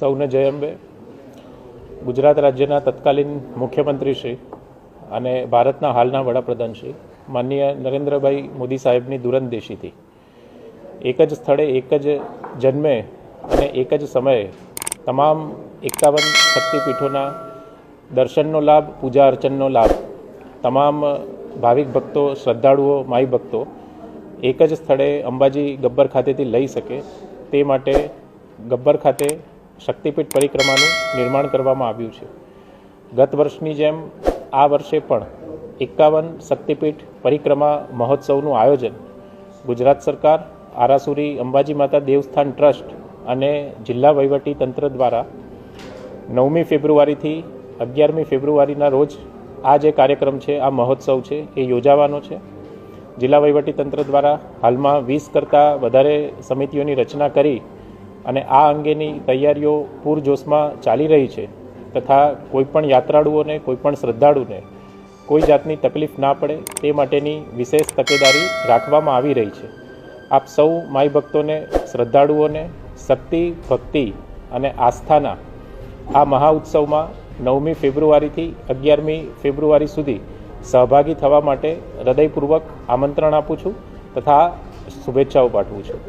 સૌને જય અંબે. ગુજરાત રાજ્યના તત્કાલીન મુખ્યમંત્રી શ્રી અને ભારતના હાલના વડાપ્રધાન શ્રી માનનીય નરેન્દ્રભાઈ મોદી સાહેબની દૂરંદેશીથી એક જ સ્થળે એક જ જન્મે અને એક જ સમયે તમામ 51 શક્તિપીઠોના દર્શનનો લાભ, પૂજા અર્ચનનો લાભ તમામ ભાવિક ભક્તો, શ્રદ્ધાળુઓ, માઈ ભક્તો એક જ સ્થળે અંબાજી ગબ્બર ખાતેથી લઈ શકે તે માટે ગબ્બર ખાતે શક્તિપીઠ પરિક્રમાનું નિર્માણ કરવામાં આવ્યું છે. ગત વર્ષની જેમ આ વર્ષે પણ 51 શક્તિપીઠ પરિક્રમા મહોત્સવનું આયોજન ગુજરાત સરકાર, આરાસુરી અંબાજી માતા દેવસ્થાન ટ્રસ્ટ અને જિલ્લા વહીવટી તંત્ર દ્વારા 9મી ફેબ્રુઆરીથી 11મી ફેબ્રુઆરીના રોજ આ જે કાર્યક્રમ છે, આ મહોત્સવ છે, એ યોજાવાનો છે. જિલ્લા વહીવટી તંત્ર દ્વારા હાલમાં 20 કરતાં વધારે સમિતિઓની રચના કરી અને આ અંગેની તૈયારીઓ પૂરજોશમાં ચાલી રહી છે તથા કોઈપણ યાત્રાળુઓને, કોઈપણ શ્રદ્ધાળુને કોઈ જાતની તકલીફ ના પડે તે માટેની વિશેષ તકેદારી રાખવામાં આવી રહી છે. આપ સૌ માઈ ભક્તોને, શ્રદ્ધાળુઓને શક્તિ, ભક્તિ અને આસ્થાના આ મહા ઉત્સવમાં 9મી ફેબ્રુઆરીથી 11મી ફેબ્રુઆરી સુધી સહભાગી થવા માટે હૃદયપૂર્વક આમંત્રણ આપું છું તથા શુભેચ્છાઓ પાઠવું છું.